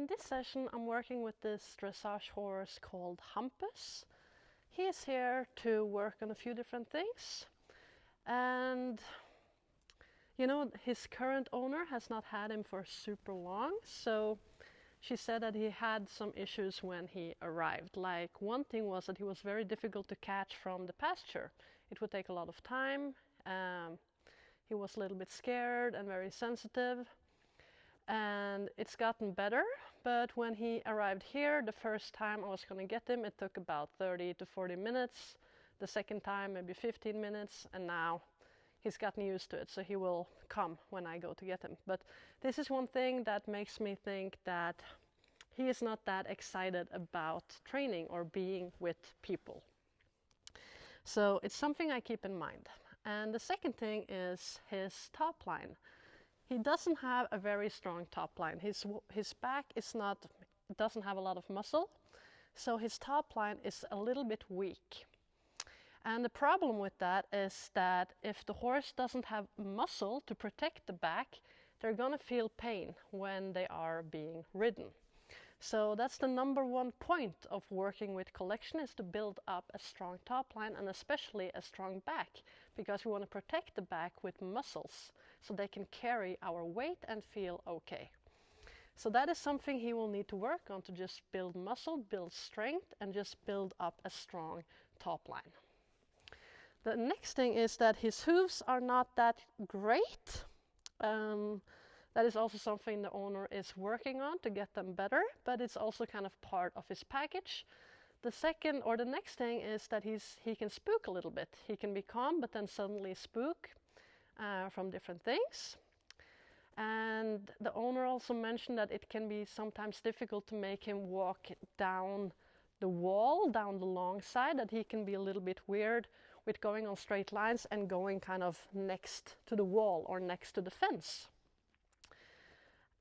this session I'm working with this dressage horse called Hampus. He is here to work on a few different things, and you know, his current owner has not had him for super long, so she said that he had some issues when he arrived. Like, one thing was that he was very difficult to catch from the pasture. It would take a lot of time. He was a little bit scared and very sensitive. And it's gotten better, but when he arrived here, the first time I was going to get him, it took about 30 to 40 minutes. The second time, maybe 15 minutes, and now he's gotten used to it, so he will come when I go to get him. But this is one thing that makes me think that he is not that excited about training or being with people. So it's something I keep in mind. And the second thing is his top line. He doesn't have a very strong top line. His back doesn't have a lot of muscle, so his top line is a little bit weak. And the problem with that is that if the horse doesn't have muscle to protect the back, they're going to feel pain when they are being ridden. So that's the number one point of working with collection, is to build up a strong top line and especially a strong back, because we want to protect the back with muscles so they can carry our weight and feel okay. So that is something he will need to work on, to just build muscle, build strength, and just build up a strong top line. The next thing is that his hooves are not that great. That is also something the owner is working on to get them better, but it's also kind of part of his package. The next thing is that he can spook a little bit. He can be calm, but then suddenly spook from different things. And the owner also mentioned that it can be sometimes difficult to make him walk down the wall, down the long side, that he can be a little bit weird with going on straight lines and going kind of next to the wall or next to the fence.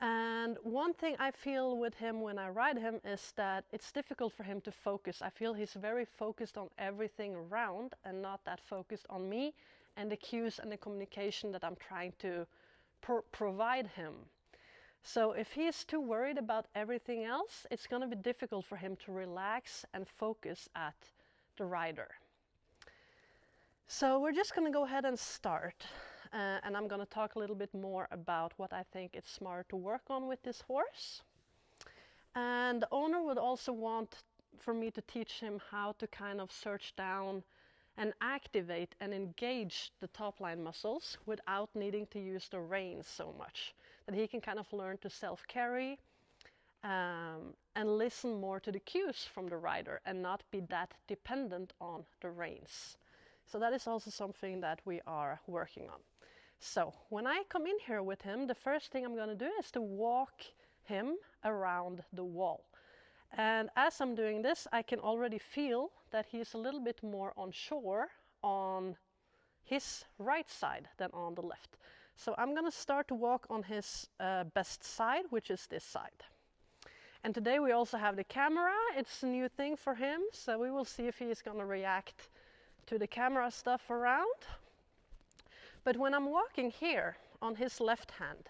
And one thing I feel with him when I ride him is that it's difficult for him to focus. I feel he's very focused on everything around and not that focused on me and the cues and the communication that I'm trying to provide him. So if he is too worried about everything else, it's going to be difficult for him to relax and focus at the rider. So we're just going to go ahead and start. And I'm going to talk a little bit more about what I think it's smart to work on with this horse. And the owner would also want for me to teach him how to kind of search down and activate and engage the top line muscles without needing to use the reins so much. That he can kind of learn to self-carry and listen more to the cues from the rider and not be that dependent on the reins. So that is also something that we are working on. So when I come in here with him, the first thing I'm going to do is to walk him around the wall. And as I'm doing this, I can already feel that he's a little bit more on shore on his right side than on the left. So I'm going to start to walk on his best side, which is this side. And today we also have the camera. It's a new thing for him, so we will see if he is going to react to the camera stuff around. But when I'm walking here on his left hand,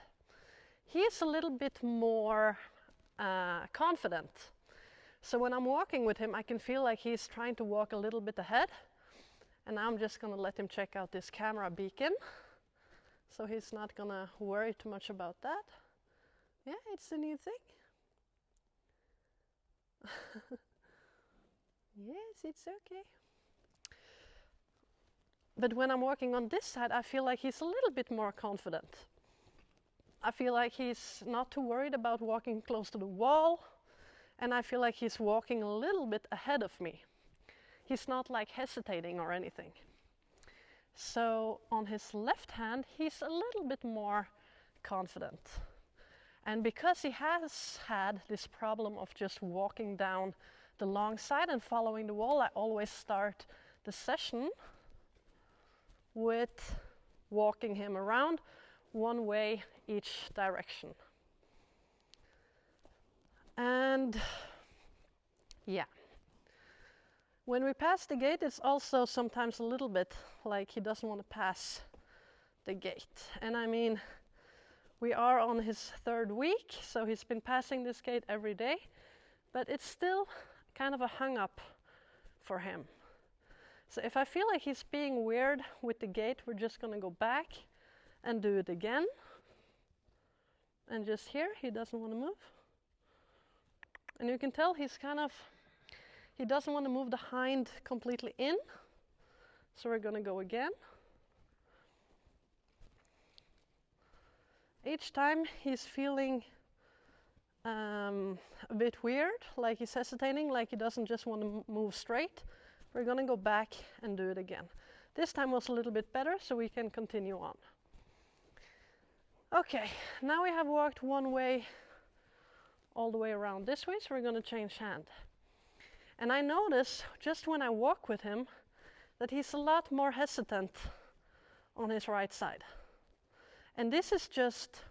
he is a little bit more confident. So when I'm walking with him, I can feel like he's trying to walk a little bit ahead. And now I'm just going to let him check out this camera beacon. So he's not going to worry too much about that. Yeah, it's a new thing. Yes, it's okay. But when I'm walking on this side, I feel like he's a little bit more confident. I feel like he's not too worried about walking close to the wall, and I feel like he's walking a little bit ahead of me. He's not like hesitating or anything. So on his left hand, he's a little bit more confident. And because he has had this problem of just walking down the long side and following the wall, I always start the session with walking him around one way each direction. And yeah, when we pass the gate, it's also sometimes a little bit like he doesn't want to pass the gate. And I mean, We are on his 3rd week, so he's been passing this gate every day, but it's still kind of a hung up for him. So if I feel like he's being weird with the gate, we're just going to go back and do it again. And just here, he doesn't want to move. And you can tell he doesn't want to move the hind completely in. So we're going to go again. Each time he's feeling a bit weird, like he's hesitating, like he doesn't just want to move straight, we're going to go back and do it again. This time was a little bit better, so we can continue on. Okay, now we have walked one way all the way around this way, so we're going to change hand. And I notice, just when I walk with him, that he's a lot more hesitant on his right side. And this is just,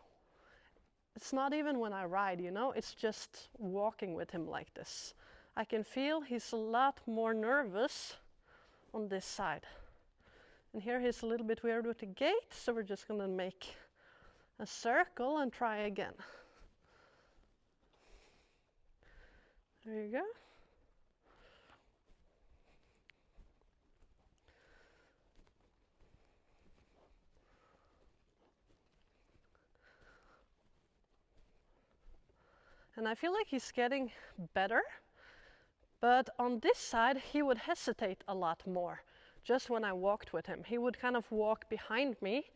it's not even when I ride, you know, it's just walking with him like this. I can feel he's a lot more nervous on this side. And here he's a little bit weird with the gait, so we're just going to make a circle and try again. There you go. And I feel like he's getting better, but on this side he would hesitate a lot more. Just when I walked with him, he would kind of walk behind me.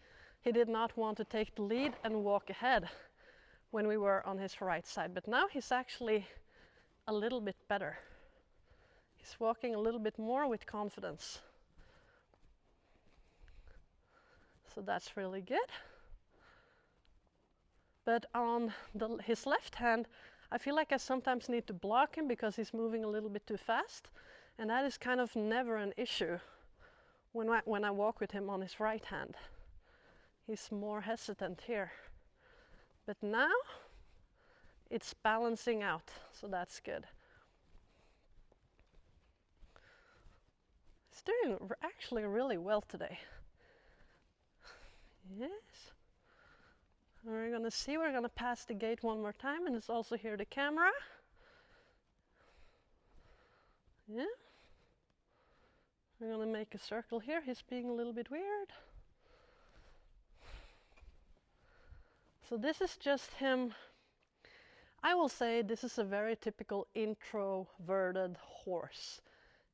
He did not want to take the lead and walk ahead when we were on his right side, but now he's actually a little bit better. He's walking a little bit more with confidence. So that's really good. But on his left hand, I feel like I sometimes need to block him because he's moving a little bit too fast. And that is kind of never an issue when I walk with him on his right hand. He's more hesitant here. But now it's balancing out, so that's good. He's doing actually really well today. Yes. We're going to pass the gate one more time, and it's also here the camera. Yeah. We're going to make a circle here. He's being a little bit weird. So this is just him. I will say this is a very typical introverted horse.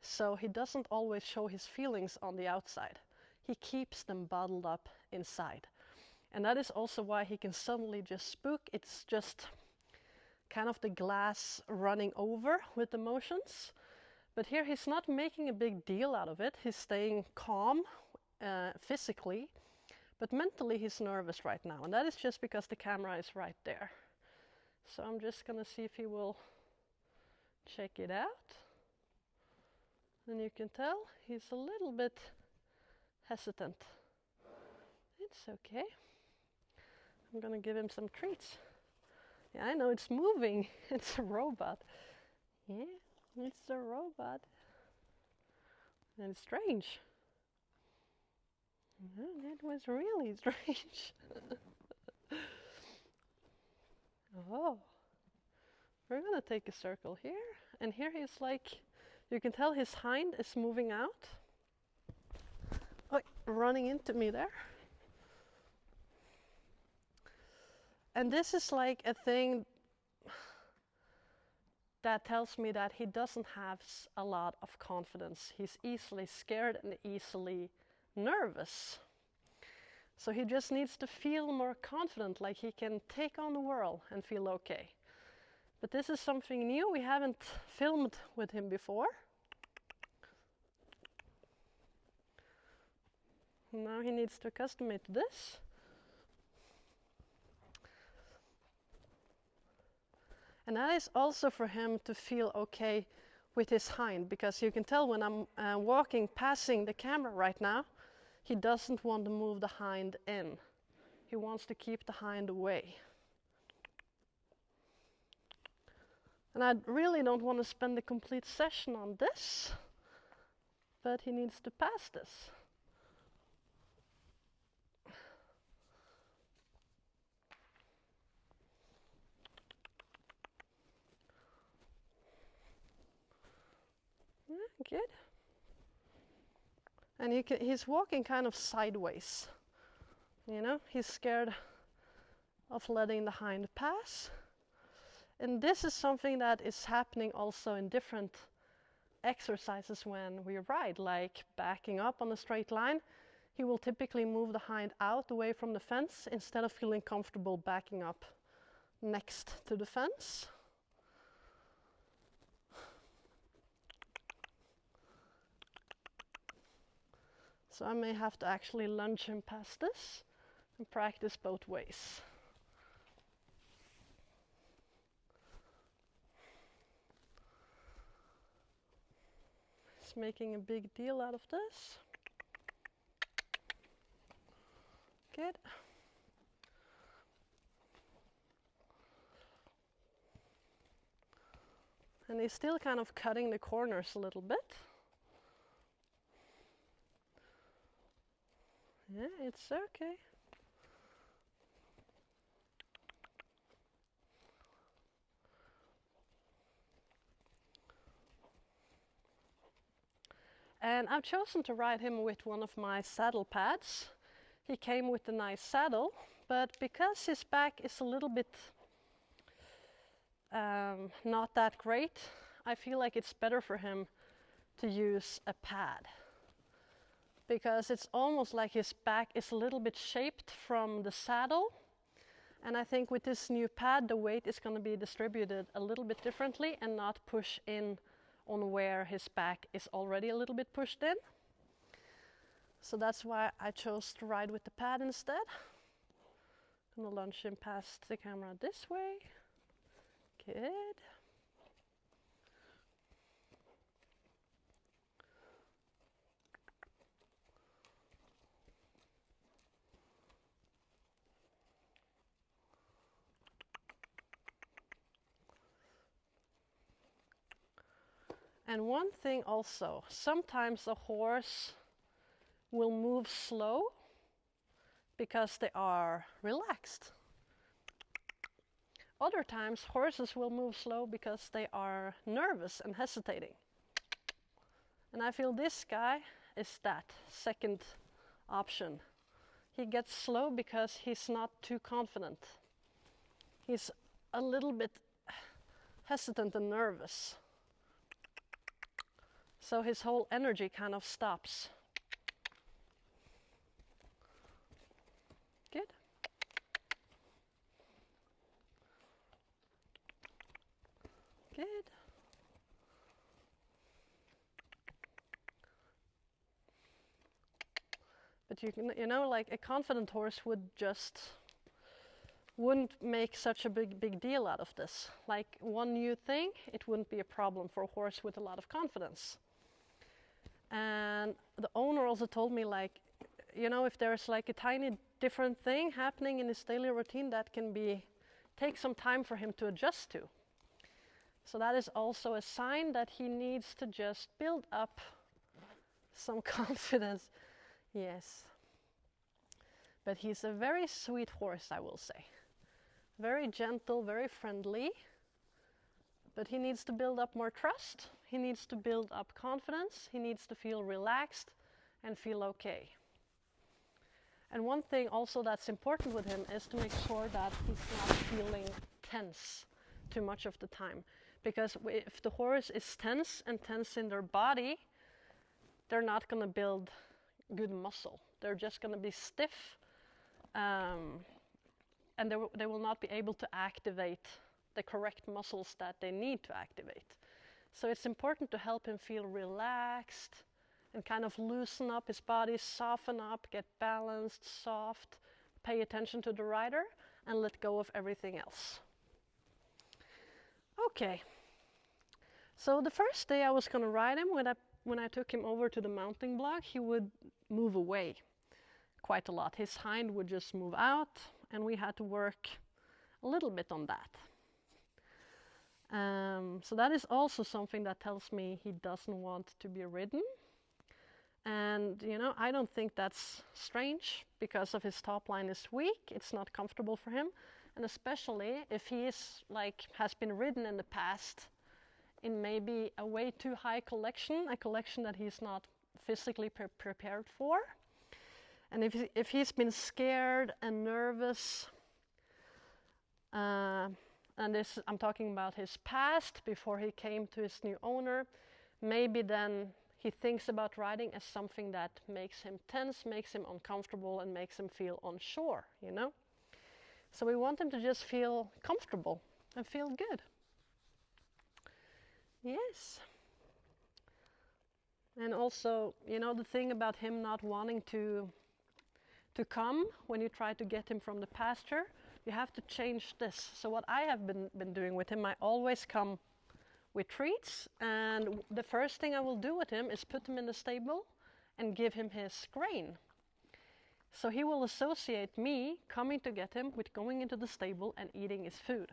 So he doesn't always show his feelings on the outside. He keeps them bottled up inside. And that is also why he can suddenly just spook. It's just kind of the glass running over with emotions. But here he's not making a big deal out of it. He's staying calm physically, but mentally he's nervous right now. And that is just because the camera is right there. So I'm just going to see if he will check it out. And you can tell he's a little bit hesitant. It's okay. I'm going to give him some treats. Yeah, I know it's moving. It's a robot. Yeah, it's a robot. And it's strange. It was really strange. Oh. We're going to take a circle here. And here he's like, you can tell his hind is moving out. Oh, running into me there. And this is like a thing that tells me that he doesn't have a lot of confidence. He's easily scared and easily nervous. So he just needs to feel more confident, like he can take on the world and feel okay. But this is something new. We haven't filmed with him before. Now he needs to accustom to this. And that is also for him to feel okay with his hind, because you can tell when I'm walking, passing the camera right now, he doesn't want to move the hind in. He wants to keep the hind away. And I really don't want to spend the complete session on this, but he needs to pass this. Good. And he's walking kind of sideways. You know, he's scared of letting the hind pass. And this is something that is happening also in different exercises when we ride, like backing up on a straight line. He will typically move the hind out away from the fence instead of feeling comfortable backing up next to the fence. So I may have to actually lunge him past this and practice both ways. He's making a big deal out of this. Good. And he's still kind of cutting the corners a little bit. Yeah, it's okay. And I've chosen to ride him with one of my saddle pads. He came with a nice saddle, but because his back is a little bit not that great, I feel like it's better for him to use a pad. Because it's almost like his back is a little bit shaped from the saddle. And I think with this new pad, the weight is going to be distributed a little bit differently and not push in on where his back is already a little bit pushed in. So that's why I chose to ride with the pad instead. I'm going to launch him past the camera this way. Good. And one thing also, sometimes a horse will move slow because they are relaxed. Other times horses will move slow because they are nervous and hesitating. And I feel this guy is that second option. He gets slow because he's not too confident. He's a little bit hesitant and nervous. So his whole energy kind of stops. Good. Good. But you know, like a confident horse wouldn't make such a big deal out of this. Like one new thing, it wouldn't be a problem for a horse with a lot of confidence. And the owner also told me, like, you know, if there's like a tiny different thing happening in his daily routine, that can take some time for him to adjust to. So that is also a sign that he needs to just build up some confidence. Yes. But he's a very sweet horse, I will say. Very gentle, very friendly. But he needs to build up more trust. He needs to build up confidence. He needs to feel relaxed and feel okay. And one thing also that's important with him is to make sure that he's not feeling tense too much of the time. Because if the horse is tense in their body, they're not going to build good muscle. They're just going to be stiff, and they will not be able to activate the correct muscles that they need to activate. So it's important to help him feel relaxed and kind of loosen up his body, soften up, get balanced, soft, pay attention to the rider, and let go of everything else. Okay. So the first day I was going to ride him, when I took him over to the mounting block, he would move away quite a lot. His hind would just move out, and we had to work a little bit on that. So that is also something that tells me he doesn't want to be ridden. And, you know, I don't think that's strange because of his top line is weak. It's not comfortable for him. And especially if he is has been ridden in the past in maybe a way too high collection, a collection that he's not physically prepared for. And if he's been scared and nervous, and this, I'm talking about his past before he came to his new owner, maybe then he thinks about riding as something that makes him tense, makes him uncomfortable, and makes him feel unsure, you know? So we want him to just feel comfortable and feel good. Yes. And also, you know, the thing about him not wanting to come when you try to get him from the pasture, you have to change this. So what I have been doing with him, I always come with treats, and the first thing I will do with him is put him in the stable and give him his grain. So he will associate me coming to get him with going into the stable and eating his food.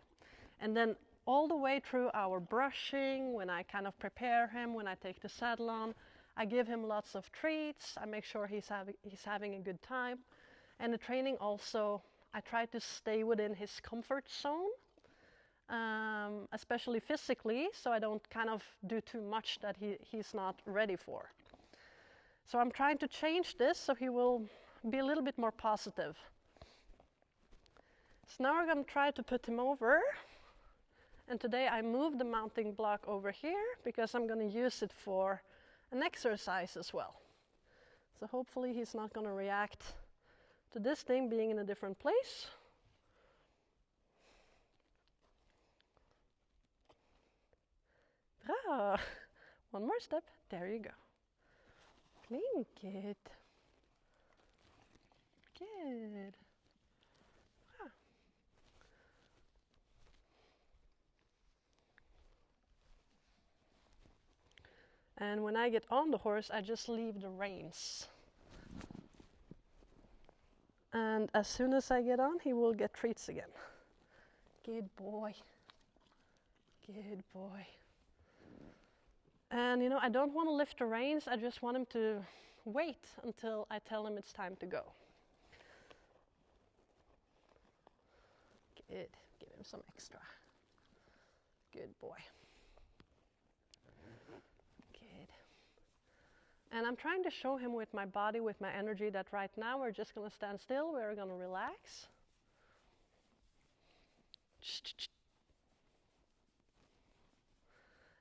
And then all the way through our brushing, when I kind of prepare him, when I take the saddle on, I give him lots of treats. I make sure he's having a good time. And the training also, I try to stay within his comfort zone, especially physically, so I don't kind of do too much that he's not ready for. So I'm trying to change this so he will be a little bit more positive. So now we're going to try to put him over. And today I moved the mounting block over here because I'm going to use it for an exercise as well. So hopefully he's not going to react to this thing being in a different place. Ah, one more step. There you go. Clean, good. Good. Ah. And when I get on the horse, I just leave the reins. And as soon as I get on, he will get treats again. Good boy. Good boy. And you know, I don't want to lift the reins, I just want him to wait until I tell him it's time to go. Good. Give him some extra. Good boy. Good. And I'm trying to show him with my body, with my energy, that right now we're just going to stand still, we're going to relax.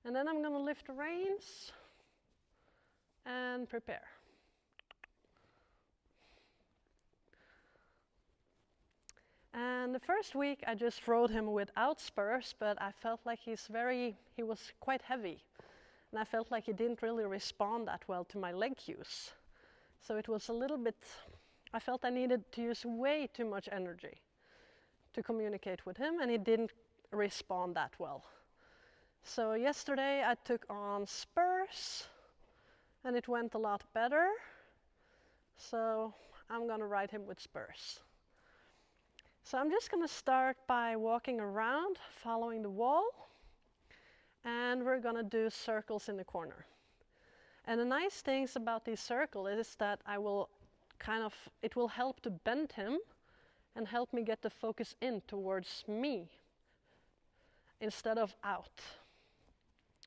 And then I'm going to lift the reins and prepare. And the first week I just rode him without spurs, but I felt like he was quite heavy. And I felt like he didn't really respond that well to my leg cues. So it was a little bit, I felt I needed to use way too much energy to communicate with him, and he didn't respond that well. So yesterday I took on spurs, and it went a lot better. So I'm gonna ride him with spurs. So I'm just gonna start by walking around, following the wall, and we're gonna do circles in the corner. And the nice things about these circles is that it will help to bend him and help me get the focus in towards me instead of out.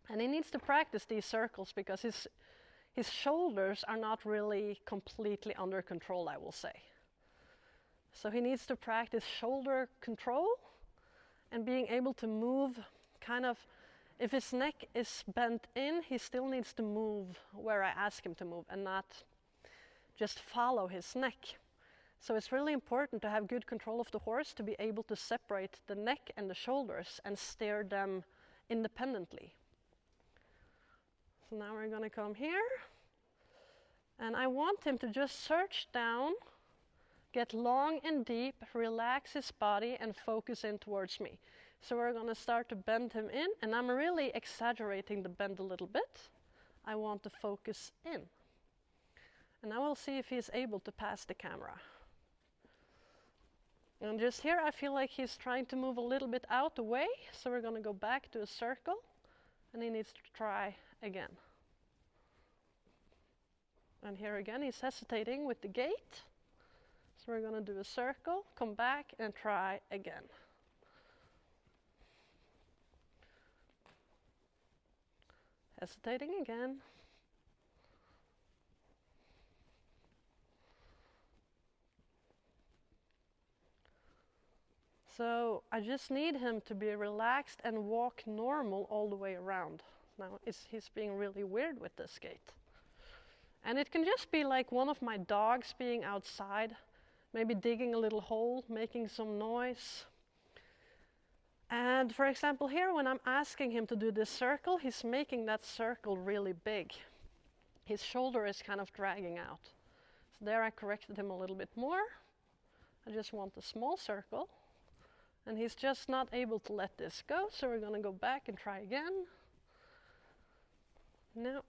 And he needs to practice these circles because his shoulders are not really completely under control, I will say. So he needs to practice shoulder control and being able to move kind of, if his neck is bent in, he still needs to move where I ask him to move and not just follow his neck. So it's really important to have good control of the horse to be able to separate the neck and the shoulders and steer them independently. So now we're going to come here. And I want him to just search down, get long and deep, relax his body, and focus in towards me. So we're going to start to bend him in, and I'm really exaggerating the bend a little bit. I want to focus in. And now we'll see if he's able to pass the camera. And just here I feel like he's trying to move a little bit out the way, so we're going to go back to a circle, and he needs to try again. And here again he's hesitating with the gait. So we're going to do a circle, come back and try again. Hesitating again. So I just need him to be relaxed and walk normal all the way around. Now he's being really weird with this gait. And it can just be like one of my dogs being outside, maybe digging a little hole, making some noise. And for example here, when I'm asking him to do this circle, he's making that circle really big. His shoulder is kind of dragging out. So there I corrected him a little bit more. I just want a small circle. And he's just not able to let this go, so we're going to go back and try again. No.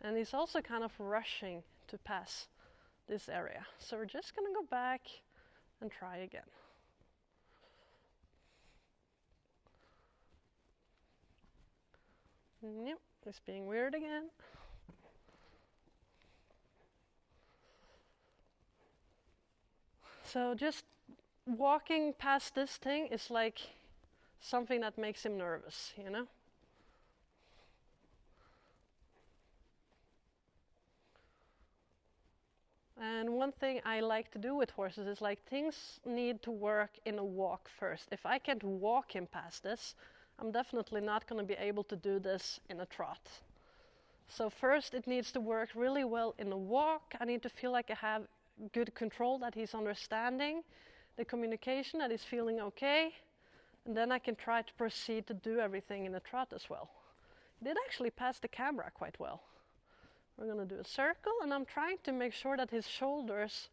And he's also kind of rushing to pass this area. So we're just going to go back and try again. Nope, he's being weird again. So just walking past this thing is like something that makes him nervous, you know? And one thing I like to do with horses is like things need to work in a walk first. If I can't walk him past this, I'm definitely not going to be able to do this in a trot. So first it needs to work really well in a walk. I need to feel like I have good control, that he's understanding the communication, that he's feeling okay. And then I can try to proceed to do everything in a trot as well. He did actually pass the camera quite well. We're going to do a circle, and I'm trying to make sure that his shoulders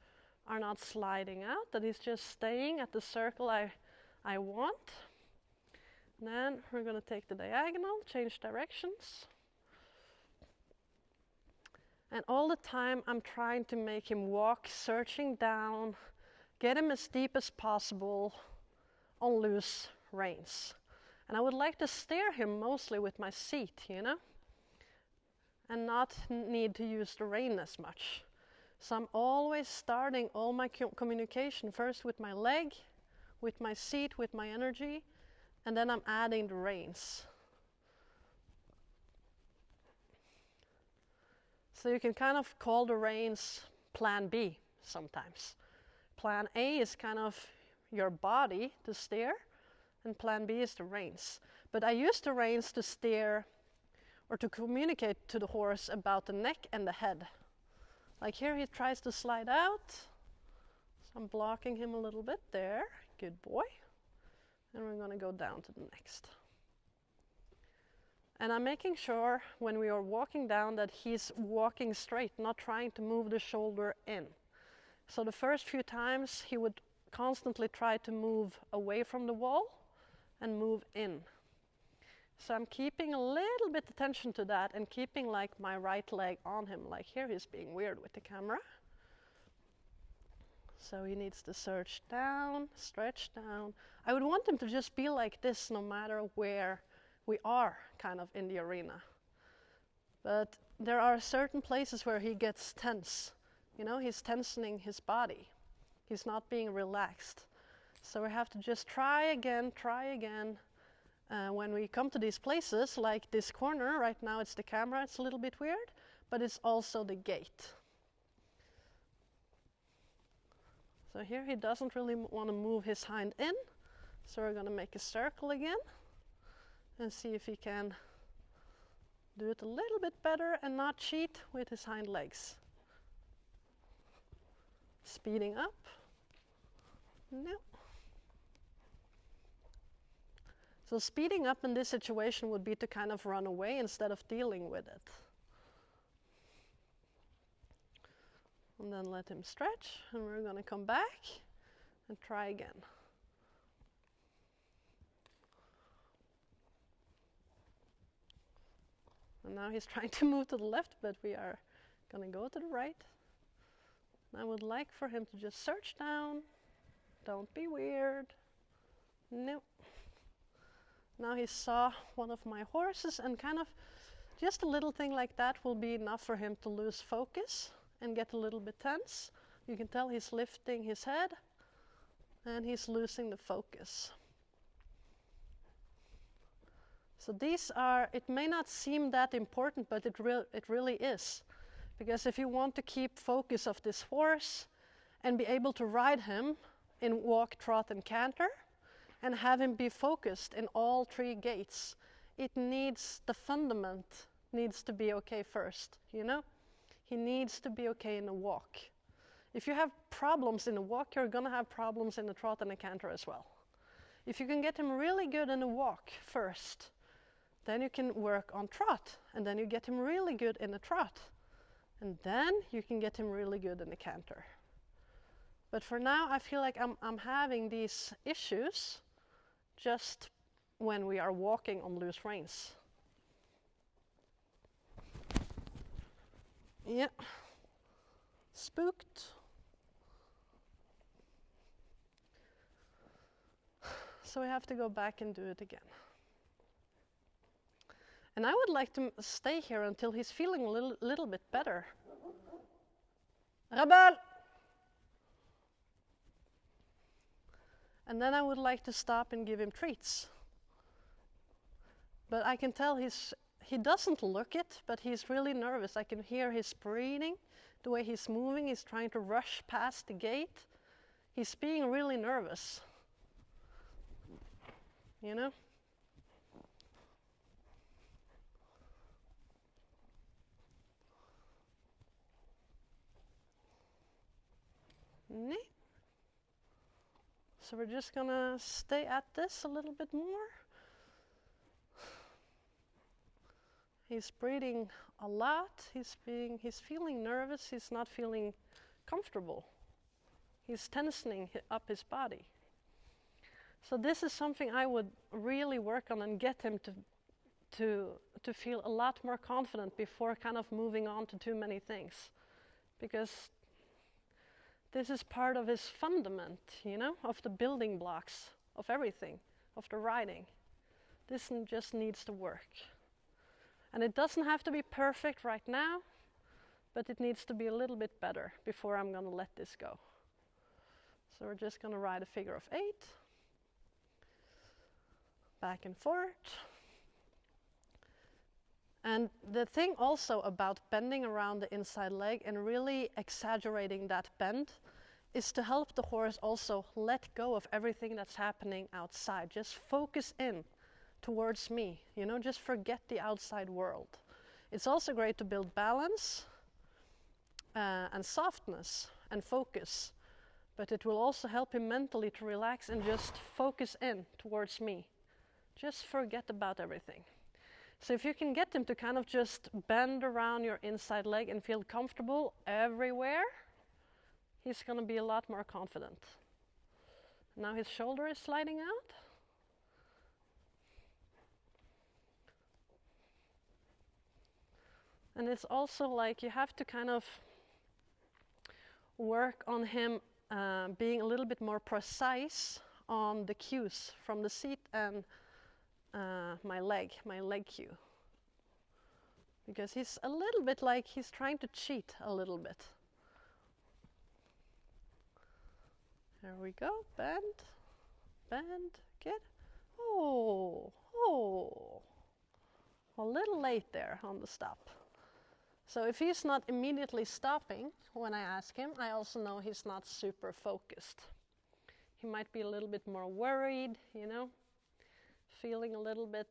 are not sliding out, that he's just staying at the circle I want. And then we're going to take the diagonal, change directions. And all the time I'm trying to make him walk, searching down, get him as deep as possible on loose reins. And I would like to steer him mostly with my seat, you know, and not need to use the rein as much. So I'm always starting all my communication first with my leg, with my seat, with my energy, and then I'm adding the reins. So you can kind of call the reins plan B sometimes. Plan A is kind of your body to steer, and plan B is the reins. But I use the reins to steer or to communicate to the horse about the neck and the head. Like here he tries to slide out, so I'm blocking him a little bit there. Good boy. And we're going to go down to the next. And I'm making sure when we are walking down that he's walking straight, not trying to move the shoulder in. So the first few times he would constantly try to move away from the wall and move in. So I'm keeping a little bit attention to that and keeping like my right leg on him. Like here he's being weird with the camera. So he needs to search down, stretch down. I would want him to just be like this no matter where we are kind of in the arena. But there are certain places where he gets tense. You know, he's tensioning his body. He's not being relaxed. So we have to just try again. When we come to these places, like this corner, right now it's the camera, it's a little bit weird, but it's also the gate. So here he doesn't really want to move his hind in, so we're going to make a circle again and see if he can do it a little bit better and not cheat with his hind legs. Speeding up. No. So speeding up in this situation would be to kind of run away instead of dealing with it. And then let him stretch, and we're going to come back and try again. And now he's trying to move to the left, but we are going to go to the right. And I would like for him to just search down. Don't be weird. Nope. Now he saw one of my horses, and kind of just a little thing like that will be enough for him to lose focus and get a little bit tense. You can tell he's lifting his head, And he's losing the focus. So these are, it may not seem that important, but it really is. Because if you want to keep focus of this horse and be able to ride him in walk, trot, and canter, and have him be focused in all 3 gaits, it needs, the fundament needs to be okay first, you know? He needs to be okay in a walk. If you have problems in a walk, you're gonna have problems in a trot and a canter as well. If you can get him really good in a walk first, then you can work on trot, and then you get him really good in a trot. And then you can get him really good in a canter. But for now, I feel like I'm having these issues just when we are walking on loose reins. Yeah. Spooked. So we have to go back and do it again. And I would like to stay here until he's feeling a little bit better. Rebel! And then I would like to stop and give him treats. But I can tell he doesn't look it, but he's really nervous. I can hear his breathing, the way he's moving. He's trying to rush past the gate. He's being really nervous. You know? Nee. So we're just gonna stay at this a little bit more. He's breathing a lot. He's feeling nervous. He's not feeling comfortable. He's tensing up his body. So this is something I would really work on and get him to feel a lot more confident before kind of moving on to too many things, because this is part of his fundament, you know, of the building blocks of everything, of the riding. This just needs to work. And it doesn't have to be perfect right now, but it needs to be a little bit better before I'm going to let this go. So we're just going to ride a figure of 8. Back and forth. And the thing also about bending around the inside leg and really exaggerating that bend is to help the horse also let go of everything that's happening outside. Just focus in towards me, you know, just forget the outside world. It's also great to build balance and softness and focus, but it will also help him mentally to relax and just focus in towards me. Just forget about everything. So if you can get him to kind of just bend around your inside leg and feel comfortable everywhere, he's going to be a lot more confident. Now his shoulder is sliding out. And it's also like you have to kind of work on him being a little bit more precise on the cues from the seat and my leg cue. Because he's a little bit like he's trying to cheat a little bit. There we go, bend, good. Oh, a little late there on the stop. So if he's not immediately stopping when I ask him, I also know he's not super focused. He might be a little bit more worried, you know, feeling a little bit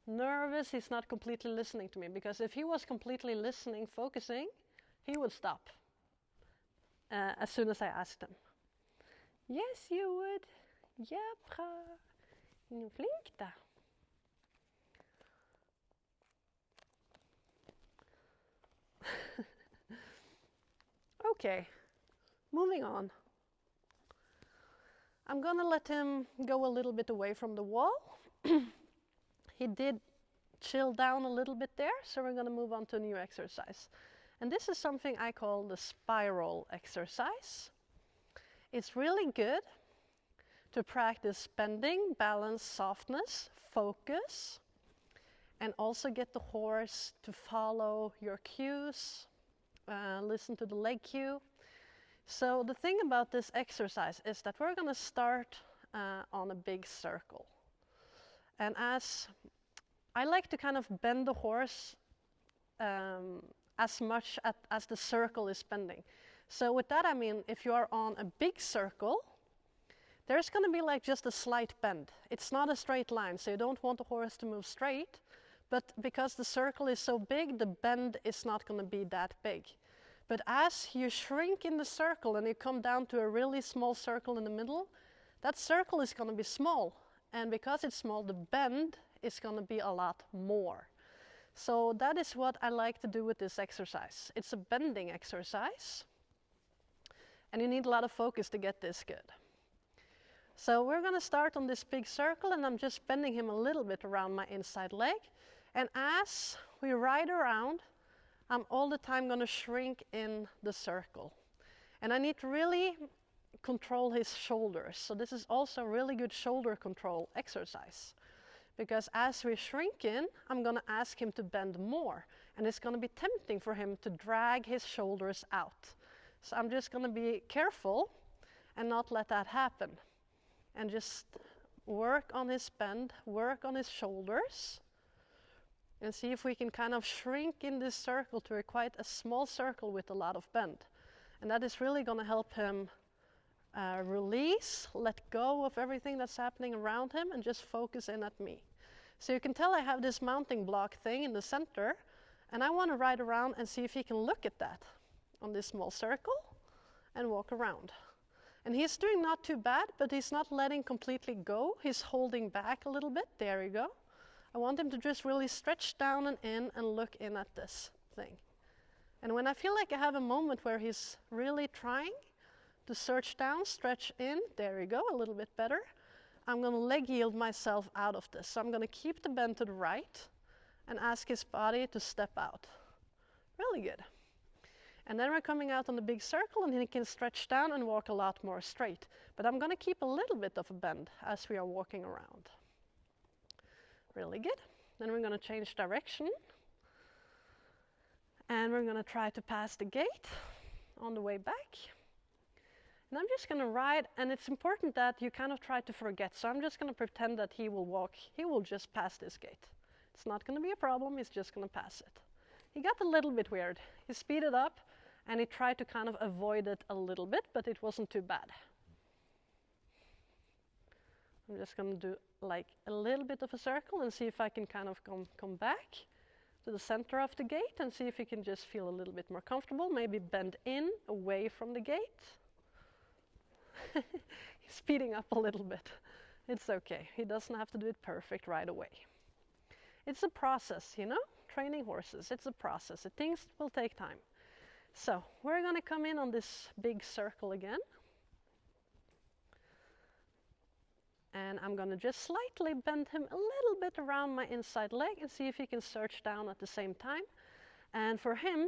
nervous. He's not completely listening to me, because if he was completely listening, focusing, he would stop as soon as I asked him. Yes, you would. Ja, bra. Nu flink da. Okay, moving on. I'm gonna let him go a little bit away from the wall. He did chill down a little bit there, so we're gonna move on to a new exercise. And this is something I call the spiral exercise. It's really good to practice bending, balance, softness, focus, and also get the horse to follow your cues, listen to the leg cue. So the thing about this exercise is that we're going to start on a big circle. And as I like to kind of bend the horse as much as the circle is bending. So with that I mean, if you are on a big circle, there's going to be like just a slight bend. It's not a straight line, so you don't want the horse to move straight. But because the circle is so big, the bend is not going to be that big. But as you shrink in the circle and you come down to a really small circle in the middle, that circle is going to be small. And because it's small, the bend is going to be a lot more. So that is what I like to do with this exercise. It's a bending exercise. And you need a lot of focus to get this good. So we're going to start on this big circle, and I'm just bending him a little bit around my inside leg. And as we ride around, I'm all the time going to shrink in the circle. And I need to really control his shoulders. So this is also a really good shoulder control exercise. Because as we shrink in, I'm going to ask him to bend more. And it's going to be tempting for him to drag his shoulders out. So I'm just going to be careful and not let that happen. And just work on his bend, work on his shoulders. And see if we can kind of shrink in this circle to quite a small circle with a lot of bend. And that is really going to help him release, let go of everything that's happening around him and just focus in at me. So you can tell I have this mounting block thing in the center, and I want to ride around and see if he can look at that on this small circle and walk around. And he's doing not too bad, but he's not letting completely go. He's holding back a little bit. There you go. I want him to just really stretch down and in and look in at this thing. And when I feel like I have a moment where he's really trying to search down, stretch in, there you go, a little bit better, I'm going to leg yield myself out of this. So I'm going to keep the bend to the right and ask his body to step out. Really good. And then we're coming out on the big circle, and he can stretch down and walk a lot more straight. But I'm going to keep a little bit of a bend as we are walking around. Really good. Then we're going to change direction. And we're going to try to pass the gate on the way back. And I'm just going to ride, and it's important that you kind of try to forget. So I'm just going to pretend that he will walk. He will just pass this gate. It's not going to be a problem. He's just going to pass it. He got a little bit weird. He speeded up, and he tried to kind of avoid it a little bit, but it wasn't too bad. I'm just going to do like a little bit of a circle and see if I can kind of come back to the center of the gate and see if he can just feel a little bit more comfortable. Maybe bend in, away from the gate. He's speeding up a little bit. It's okay. He doesn't have to do it perfect right away. It's a process, you know? Training horses, it's a process. Things will take time. So we're going to come in on this big circle again. And I'm going to just slightly bend him a little bit around my inside leg and see if he can search down at the same time. And for him,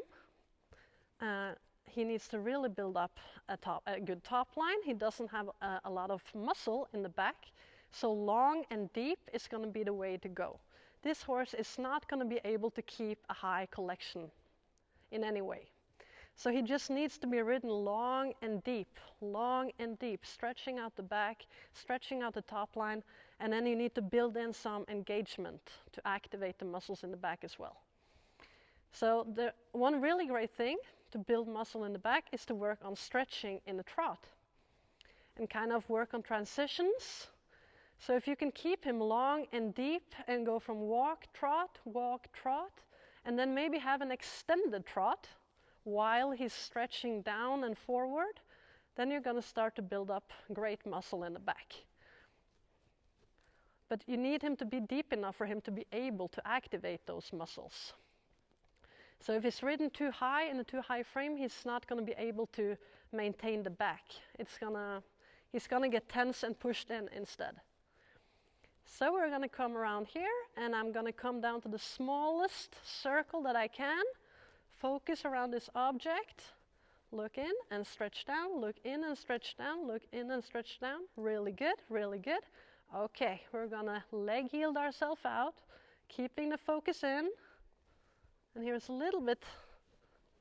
he needs to really build up a good top line. He doesn't have a lot of muscle in the back, so long and deep is going to be the way to go. This horse is not going to be able to keep a high collection in any way. So he just needs to be ridden long and deep, stretching out the back, stretching out the top line, and then you need to build in some engagement to activate the muscles in the back as well. So the one really great thing to build muscle in the back is to work on stretching in the trot and kind of work on transitions. So if you can keep him long and deep and go from walk, trot, and then maybe have an extended trot while he's stretching down and forward, then you're going to start to build up great muscle in the back. But you need him to be deep enough for him to be able to activate those muscles. So if he's ridden too high in a too high frame, he's not going to be able to maintain the back. He's going to get tense and pushed in instead. So we're going to come around here, and I'm going to come down to the smallest circle that I can. Focus around this object. Look in and stretch down. Look in and stretch down. Look in and stretch down. Really good, really good. Okay, we're going to leg yield ourselves out, keeping the focus in. And here's a little bit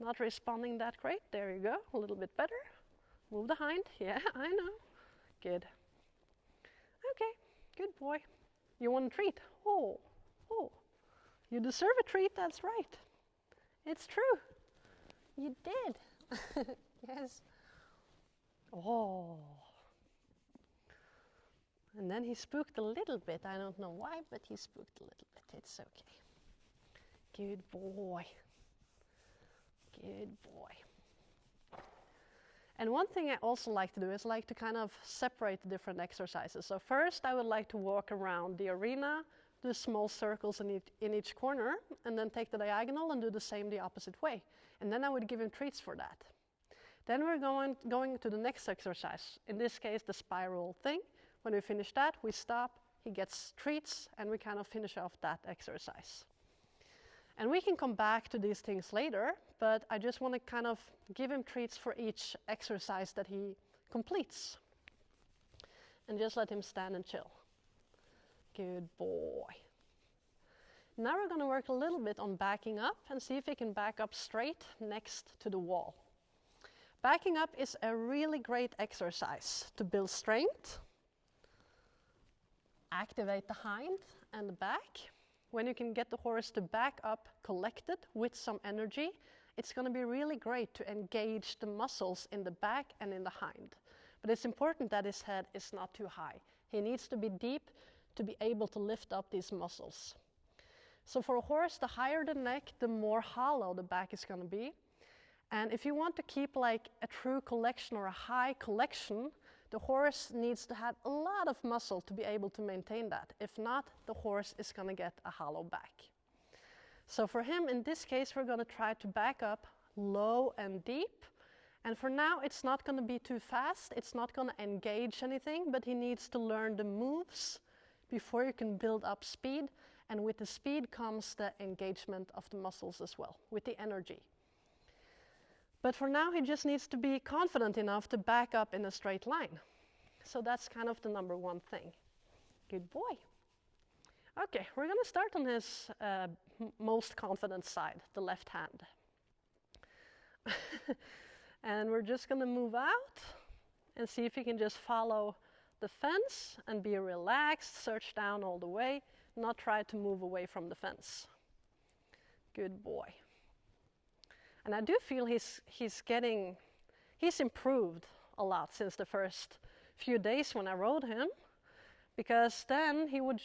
not responding that great. There you go, a little bit better. Move the hind. Yeah, I know. Good. Okay, good boy. You want a treat? Oh, oh. You deserve a treat, that's right. It's true. You did. Yes. Oh. And then he spooked a little bit. I don't know why, but he spooked a little bit. It's okay. Good boy. Good boy. And one thing I also like to do is like to kind of separate the different exercises. So first I would like to walk around the arena, do small circles in each corner, and then take the diagonal and do the same the opposite way. And then I would give him treats for that. Then we're going to the next exercise, in this case the spiral thing. When we finish that, we stop, he gets treats, and we kind of finish off that exercise. And we can come back to these things later, but I just want to kind of give him treats for each exercise that he completes. And just let him stand and chill. Good boy. Now we're going to work a little bit on backing up and see if he can back up straight next to the wall. Backing up is a really great exercise to build strength, activate the hind and the back. When you can get the horse to back up collected with some energy, it's going to be really great to engage the muscles in the back and in the hind. But it's important that his head is not too high. He needs to be deep to be able to lift up these muscles. So for a horse, the higher the neck, the more hollow the back is going to be. And if you want to keep like a true collection or a high collection, the horse needs to have a lot of muscle to be able to maintain that. If not, the horse is going to get a hollow back. So for him, in this case, we're going to try to back up low and deep. And for now, it's not going to be too fast. It's not going to engage anything, but he needs to learn the moves before you can build up speed. And with the speed comes the engagement of the muscles as well, with the energy. But for now, he just needs to be confident enough to back up in a straight line. So that's kind of the number one thing. Good boy. Okay, we're going to start on his most confident side, the left hand. And we're just going to move out and see if he can just follow the fence and be relaxed, search down all the way, not try to move away from the fence. Good boy. And I do feel he's improved a lot since the first few days when I rode him, because then he would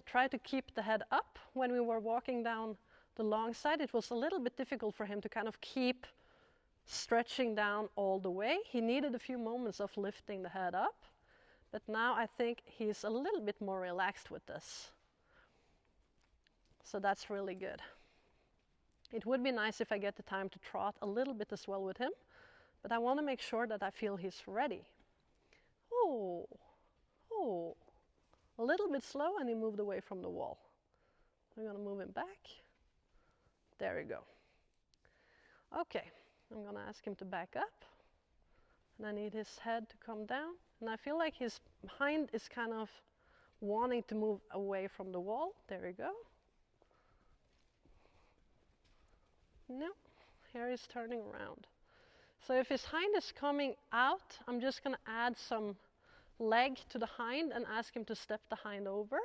try to keep the head up when we were walking down the long side. It was a little bit difficult for him to kind of keep stretching down all the way. He needed a few moments of lifting the head up, but now I think he's a little bit more relaxed with this. So that's really good. It would be nice if I get the time to trot a little bit as well with him, but I want to make sure that I feel he's ready. Oh, oh, a little bit slow, and he moved away from the wall. I'm going to move him back. There we go. Okay, I'm going to ask him to back up, and I need his head to come down, and I feel like his hind is kind of wanting to move away from the wall. There we go. No, here he's turning around. So if his hind is coming out, I'm just going to add some leg to the hind and ask him to step the hind over.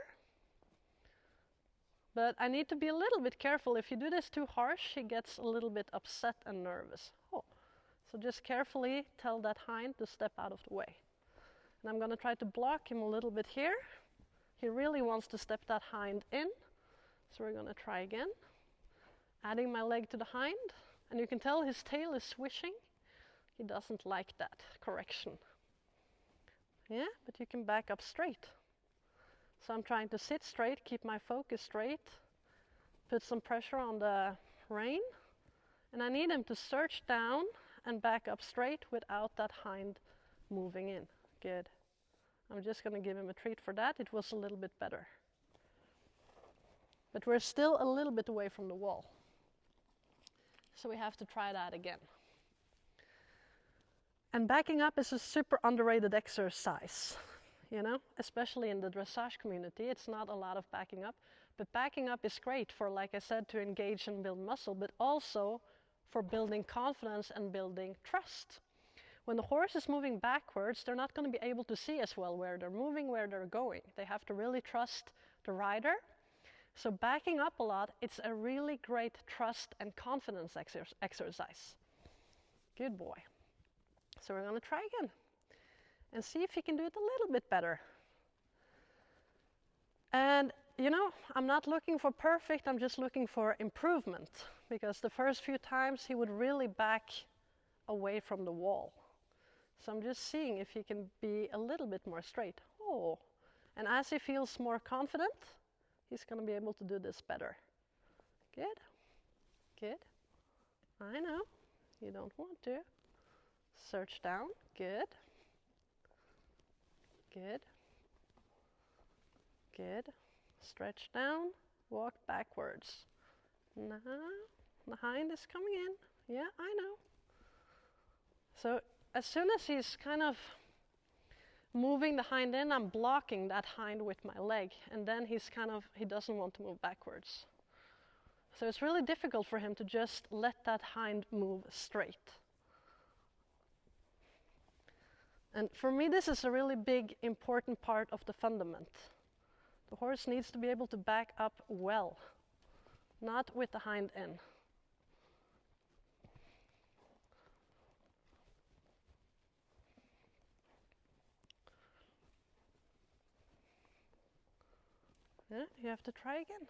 But I need to be a little bit careful. If you do this too harsh, he gets a little bit upset and nervous. Oh. So just carefully tell that hind to step out of the way. And I'm going to try to block him a little bit here. He really wants to step that hind in. So we're going to try again. Adding my leg to the hind, and you can tell his tail is swishing. He doesn't like that correction. Yeah, but you can back up straight. So I'm trying to sit straight, keep my focus straight, put some pressure on the rein, and I need him to search down and back up straight without that hind moving in. Good. I'm just going to give him a treat for that. It was a little bit better. But we're still a little bit away from the wall. So we have to try that again. And backing up is a super underrated exercise, you know, especially in the dressage community. It's not a lot of backing up, but backing up is great for, like I said, to engage and build muscle, but also for building confidence and building trust. When the horse is moving backwards, they're not going to be able to see as well where they're moving, where they're going. They have to really trust the rider. So backing up a lot, it's a really great trust and confidence exercise. Good boy. So we're going to try again and see if he can do it a little bit better. And you know, I'm not looking for perfect, I'm just looking for improvement, because the first few times he would really back away from the wall. So I'm just seeing if he can be a little bit more straight. Oh, and as he feels more confident, he's going to be able to do this better. Good, good. I know, you don't want to. Search down, good. Good. Good. Stretch down, walk backwards. Now, the hind is coming in. Yeah, I know. So as soon as he's kind of moving the hind in, I'm blocking that hind with my leg, and then he doesn't want to move backwards. So it's really difficult for him to just let that hind move straight. And for me, this is a really big, important part of the fundament. The horse needs to be able to back up well, not with the hind in. Yeah, you have to try again.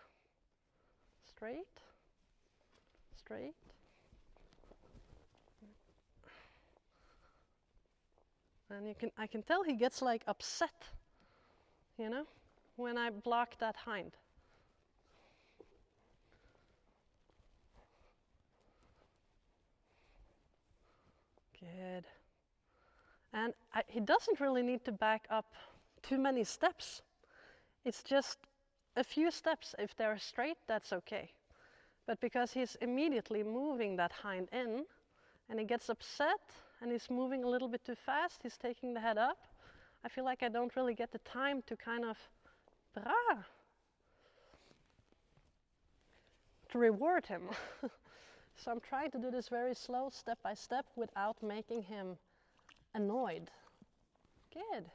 Straight, straight. And I can tell he gets like upset, you know, when I block that hind. Good. And he doesn't really need to back up too many steps. It's just a few steps. If they're straight, that's okay. But because he's immediately moving that hind in, and he gets upset, and he's moving a little bit too fast, he's taking the head up, I feel like I don't really get the time to kind of to reward him. So I'm trying to do this very slow, step by step, without making him annoyed. Good.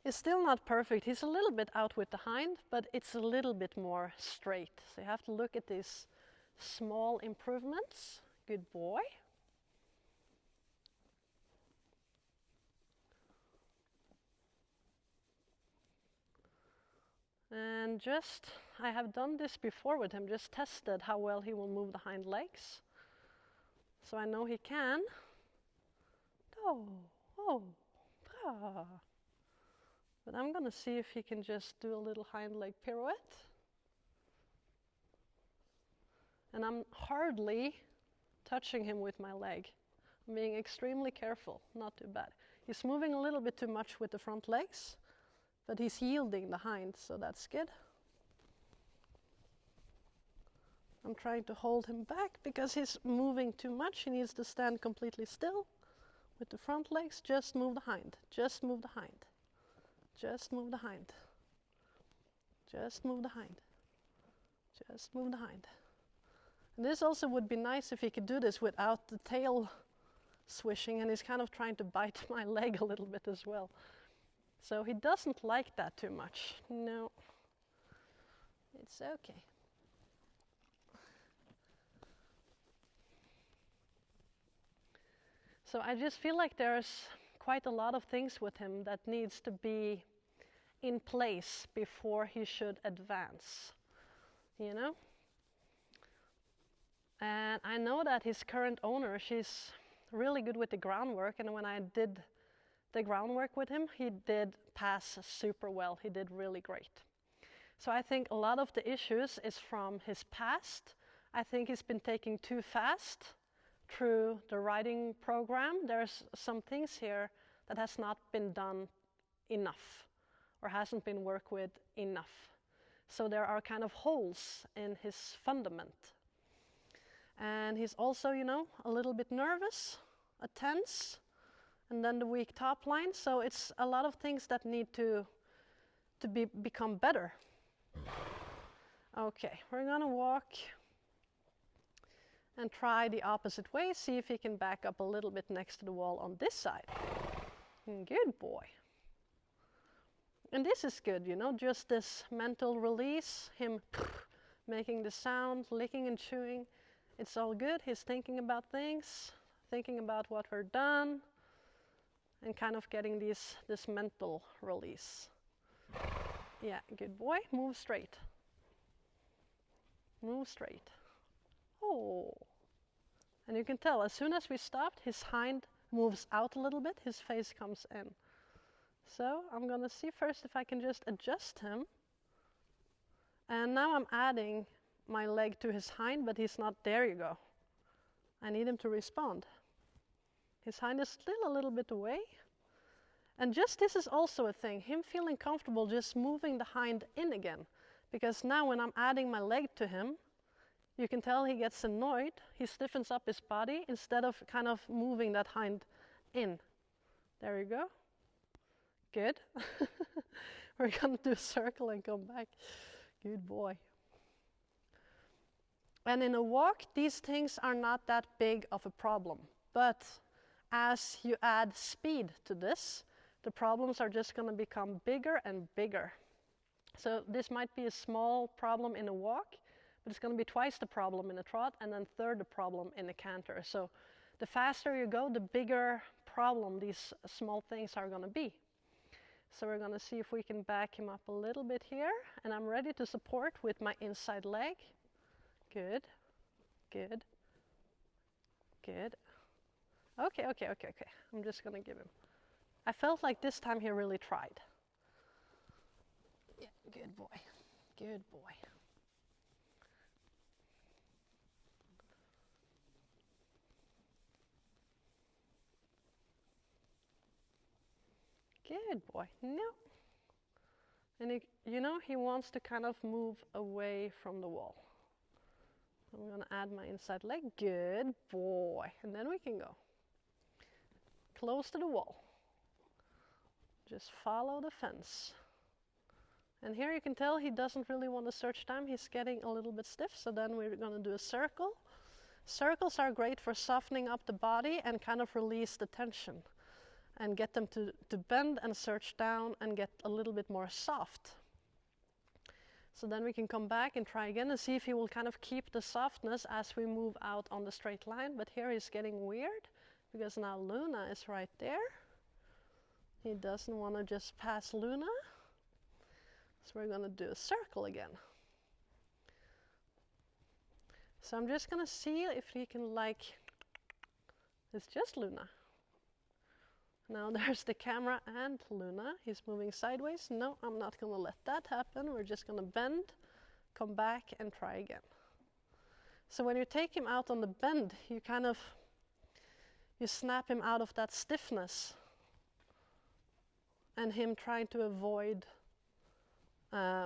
It's still not perfect. He's a little bit out with the hind, but it's a little bit more straight. So you have to look at these small improvements. Good boy. And I have done this before with him, just tested how well he will move the hind legs. So I know he can. But I'm going to see if he can just do a little hind leg pirouette. And I'm hardly touching him with my leg. I'm being extremely careful, not too bad. He's moving a little bit too much with the front legs, but he's yielding the hind, so that's good. I'm trying to hold him back because he's moving too much. He needs to stand completely still with the front legs. Just move the hind. Just move the hind. Just move the hind. Just move the hind. Just move the hind. And this also would be nice if he could do this without the tail swishing, and he's kind of trying to bite my leg a little bit as well. So he doesn't like that too much. No, it's okay. So I just feel like there's quite a lot of things with him that needs to be in place before he should advance, you know? And I know that his current owner, she's really good with the groundwork, and when I did the groundwork with him, he did pass super well. He did really great. So I think a lot of the issues is from his past. I think he's been taking too fast through the riding program. There's some things here that has not been done enough or hasn't been worked with enough. So there are kind of holes in his fundament. And he's also, you know, a little bit nervous, tense, and then the weak top line. So it's a lot of things that need to become better. Okay, we're gonna walk and try the opposite way. See if he can back up a little bit next to the wall on this side. Good boy. And this is good, you know, just this mental release, him making the sound, licking and chewing. It's all good. He's thinking about things, thinking about what we're done, and kind of getting this mental release. Yeah, good boy. Move straight. Move straight. Oh. And you can tell, as soon as we stopped, his hind moves out a little bit, his face comes in. So I'm going to see first if I can just adjust him. And now I'm adding my leg to his hind, but he's not. There you go. I need him to respond. His hind is still a little bit away. And just this is also a thing, him feeling comfortable just moving the hind in again. Because now when I'm adding my leg to him, you can tell he gets annoyed. He stiffens up his body instead of kind of moving that hind in. There you go. Good. We're going to do a circle and come back. Good boy. And in a walk, these things are not that big of a problem. But as you add speed to this, the problems are just going to become bigger and bigger. So this might be a small problem in a walk, but it's going to be twice the problem in a trot, and then third the problem in a canter. So the faster you go, the bigger problem these small things are going to be. So we're going to see if we can back him up a little bit here, and I'm ready to support with my inside leg. Good, good, good. Okay. I'm just going to give him. I felt like this time he really tried. Yeah, good boy, good boy. Good boy. No. And you know, he wants to kind of move away from the wall. I'm going to add my inside leg. Good boy. And then we can go. Close to the wall. Just follow the fence. And here you can tell he doesn't really want to search time. He's getting a little bit stiff, so then we're going to do a circle. Circles are great for softening up the body and kind of release the tension and get them to bend and search down and get a little bit more soft. So then we can come back and try again and see if he will kind of keep the softness as we move out on the straight line. But here he's getting weird because now Luna is right there. He doesn't want to just pass Luna. So we're going to do a circle again. So I'm just going to see if he can it's just Luna. Now there's the camera and Luna. He's moving sideways. No, I'm not going to let that happen. We're just going to bend, come back and try again. So when you take him out on the bend, you snap him out of that stiffness and him trying to avoid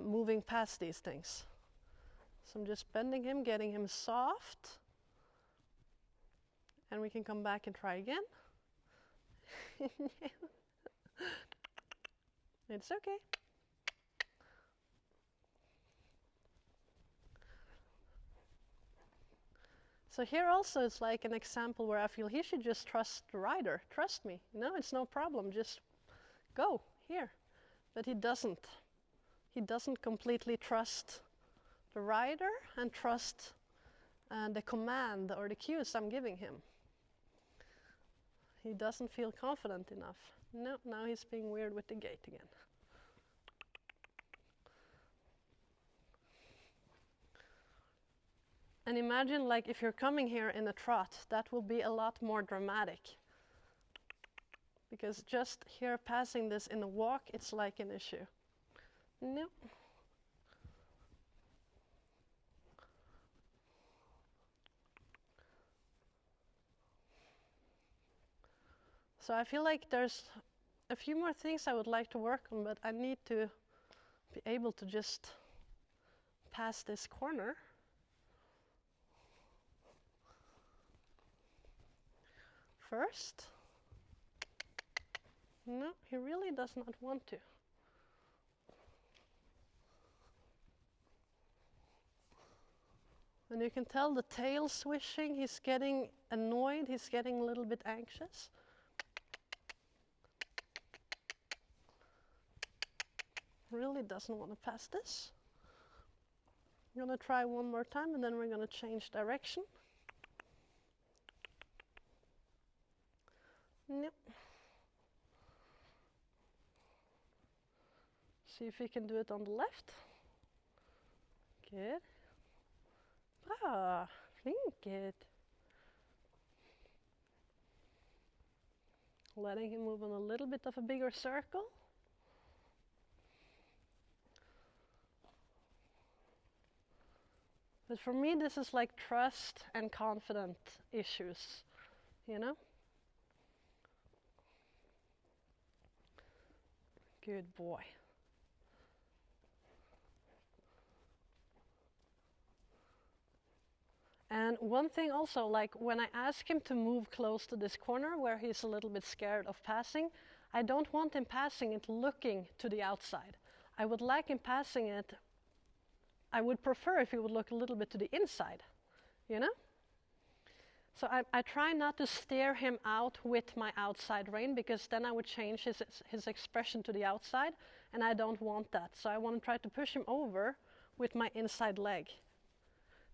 moving past these things. So I'm just bending him, getting him soft, and we can come back and try again. It's okay. So here also it's like an example where I feel he should just trust the rider. Trust me. No, it's no problem. Just go here. But he doesn't. He doesn't completely trust the rider and trust the command or the cues I'm giving him. He doesn't feel confident enough. No, now he's being weird with the gait again. And imagine like if you're coming here in a trot, that will be a lot more dramatic. Because just here passing this in a walk, it's like an issue. No. So I feel like there's a few more things I would like to work on, but I need to be able to just pass this corner. First. No, he really does not want to. And you can tell the tail swishing, he's getting annoyed, he's getting a little bit anxious. Really doesn't want to pass this. I'm going to try one more time and then we're going to change direction. Yep. See if we can do it on the left. Good. Bra, flinket. Letting him move on a little bit of a bigger circle. But for me, this is like trust and confidence issues, you know? Good boy. And one thing also, like when I ask him to move close to this corner where he's a little bit scared of passing, I don't want him passing it looking to the outside. I would like him passing it, I would prefer if he would look a little bit to the inside, you know? So I try not to steer him out with my outside rein because then I would change his expression to the outside and I don't want that. So I want to try to push him over with my inside leg.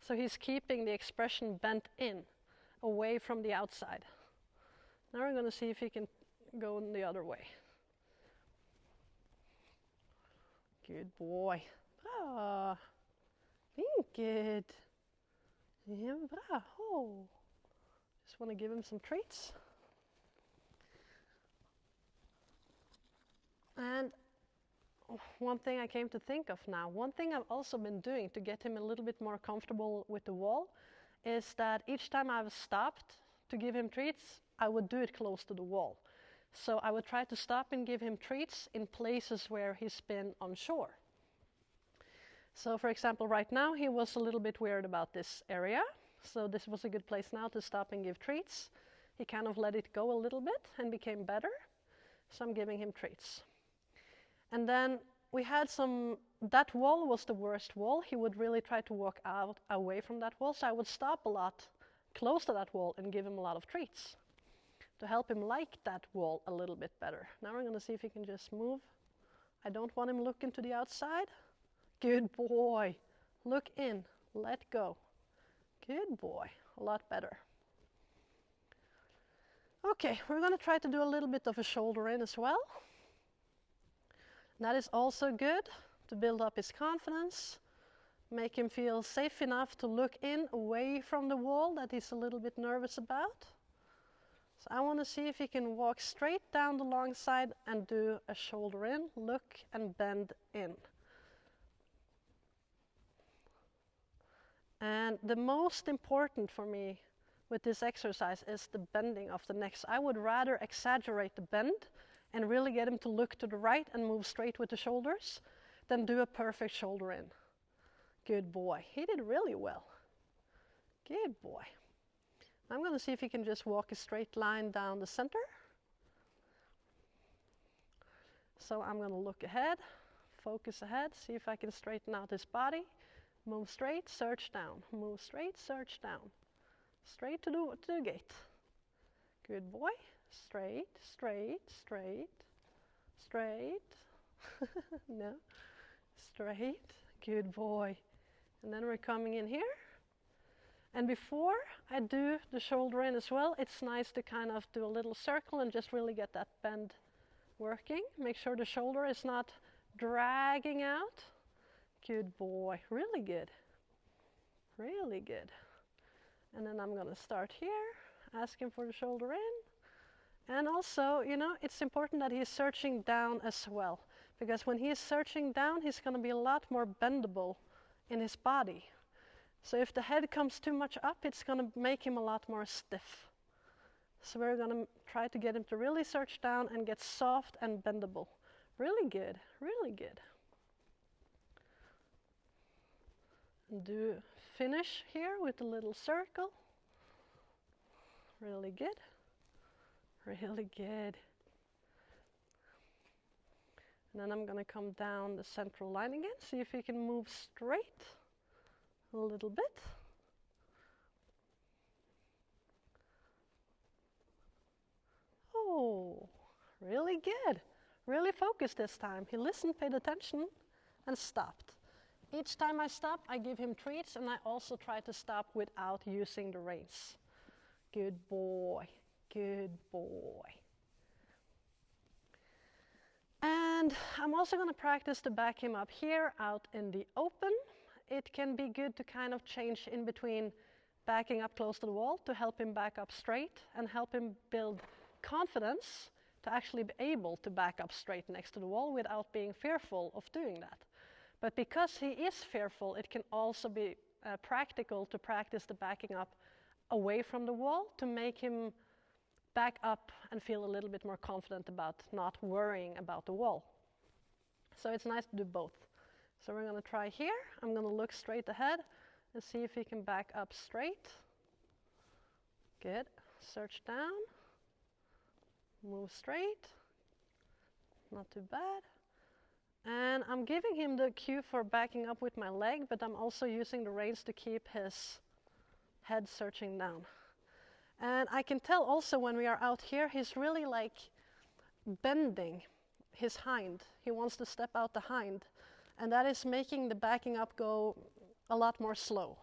So he's keeping the expression bent in, away from the outside. Now we're going to see if he can go in the other way. Good boy. Bra. Good. Ja, bra. Oh. Just want to give him some treats. And one thing I came to think of now, one thing I've also been doing to get him a little bit more comfortable with the wall is that each time I've stopped to give him treats, I would do it close to the wall. So I would try to stop and give him treats in places where he's been on shore. So for example, right now he was a little bit weird about this area. So this was a good place now to stop and give treats. He kind of let it go a little bit and became better. So I'm giving him treats. And then we had that wall was the worst wall. He would really try to walk out away from that wall. So I would stop a lot close to that wall and give him a lot of treats to help him like that wall a little bit better. Now we're going to see if he can just move. I don't want him looking to the outside. Good boy. Look in. Let go. Good boy. A lot better. Okay, we're going to try to do a little bit of a shoulder in as well. That is also good to build up his confidence, make him feel safe enough to look in away from the wall that he's a little bit nervous about. So I want to see if he can walk straight down the long side and do a shoulder in, look and bend in. And the most important for me with this exercise is the bending of the neck. So I would rather exaggerate the bend and really get him to look to the right and move straight with the shoulders than do a perfect shoulder in. Good boy. He did really well. Good boy. I'm going to see if he can just walk a straight line down the center. So I'm going to look ahead, focus ahead, see if I can straighten out his body. Move straight, search down. Move straight, search down. Straight to the gate. Good boy. Straight, straight, straight, straight. No. Straight. Good boy. And then we're coming in here. And before I do the shoulder in as well, it's nice to kind of do a little circle and just really get that bend working. Make sure the shoulder is not dragging out. Good boy. Really good. Really good. And then I'm going to start here, asking for the shoulder in. And also, you know, it's important that he's searching down as well. Because when he's searching down, he's going to be a lot more bendable in his body. So if the head comes too much up, it's going to make him a lot more stiff. So we're going to try to get him to really search down and get soft and bendable. Really good, really good. And do finish here with a little circle. Really good. Really good. And then I'm going to come down the central line again, see if we can move straight a little bit. Really good. Really focused this time. He listened, paid attention, and stopped. Each time I stop, I give him treats, and I also try to stop without using the reins. Good boy. Good boy. And I'm also going to practice to back him up here out in the open. It can be good to kind of change in between backing up close to the wall to help him back up straight and help him build confidence to actually be able to back up straight next to the wall without being fearful of doing that. But because he is fearful, it can also be practical to practice the backing up away from the wall to make him back up and feel a little bit more confident about not worrying about the wall. So it's nice to do both. So we're going to try here. I'm going to look straight ahead and see if he can back up straight. Good. Search down. Move straight. Not too bad. And I'm giving him the cue for backing up with my leg, but I'm also using the reins to keep his head searching down. And I can tell also when we are out here, he's really like bending his hind. He wants to step out the hind. And that is making the backing up go a lot more slow.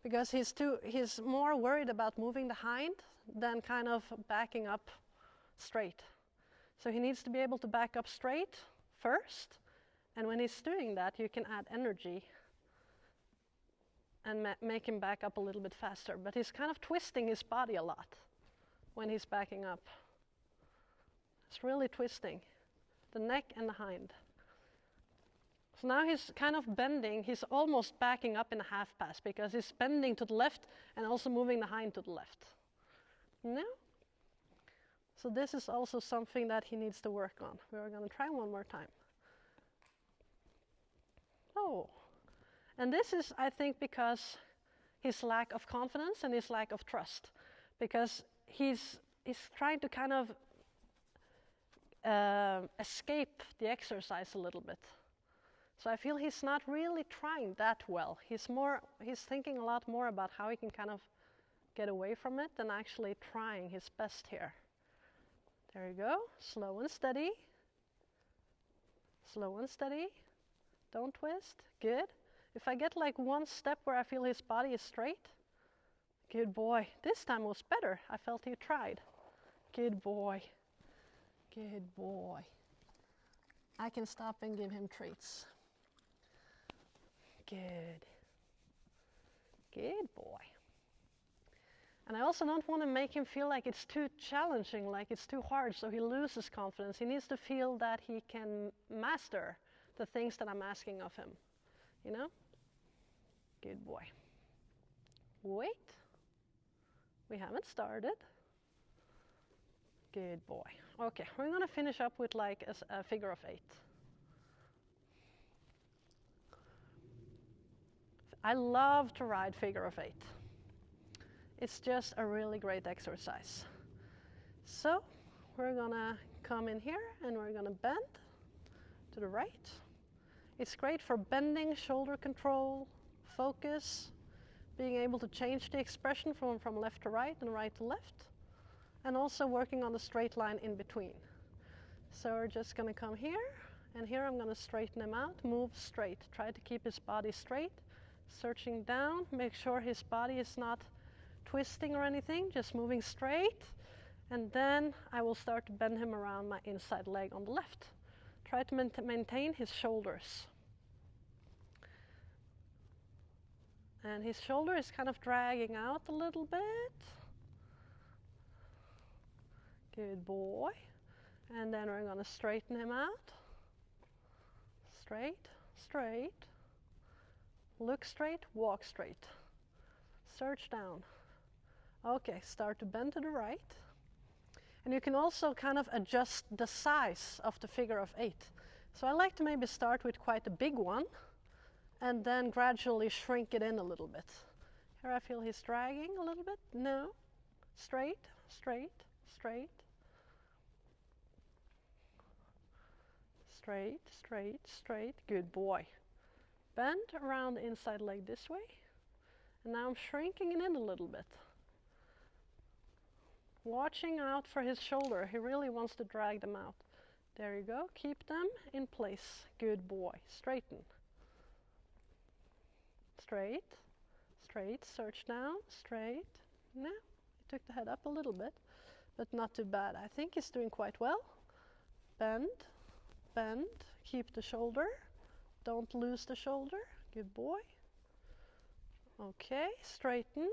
Because he's more worried about moving the hind than kind of backing up straight. So he needs to be able to back up straight first. And when he's doing that, you can add energy and make him back up a little bit faster. But he's kind of twisting his body a lot when he's backing up. It's really twisting the neck and the hind. So now he's kind of bending. He's almost backing up in a half pass because he's bending to the left and also moving the hind to the left. No? So this is also something that he needs to work on. We're going to try one more time. Oh. And this is, I think, because his lack of confidence and his lack of trust. Because he's trying to kind of escape the exercise a little bit. So I feel he's not really trying that well. He's thinking a lot more about how he can kind of get away from it than actually trying his best here. There you go. Slow and steady. Slow and steady. Don't twist. Good. If I get like one step where I feel his body is straight, good boy. This time was better. I felt he tried. Good boy. Good boy. I can stop and give him treats. Good. Good boy. And I also don't want to make him feel like it's too challenging, like it's too hard, so he loses confidence. He needs to feel that he can master the things that I'm asking of him. You know? Good boy. Wait. We haven't started. Good boy. Okay, we're going to finish up with like a figure of 8. I love to ride figure of 8. It's just a really great exercise. So we're going to come in here and we're going to bend to the right. It's great for bending, shoulder control, focus, being able to change the expression from left to right and right to left, and also working on the straight line in between. So we're just going to come here, and here I'm going to straighten him out, move straight. Try to keep his body straight, searching down, make sure his body is not twisting or anything, just moving straight, and then I will start to bend him around my inside leg on the left. Try to maintain his shoulders. And his shoulder is kind of dragging out a little bit. Good boy. And then we're going to straighten him out. Straight, straight. Look straight, walk straight. Search down. Okay, start to bend to the right. And you can also kind of adjust the size of the figure of 8. So I like to maybe start with quite a big one and then gradually shrink it in a little bit. Here I feel he's dragging a little bit. No. Straight, straight, straight. Straight, straight, straight. Good boy. Bend around the inside leg this way. And now I'm shrinking it in a little bit. Watching out for his shoulder. He really wants to drag them out. There you go. Keep them in place. Good boy. Straighten. Straight. Straight. Search down. Straight. Now, he took the head up a little bit, but not too bad. I think he's doing quite well. Bend. Bend. Keep the shoulder. Don't lose the shoulder. Good boy. Okay. Straighten.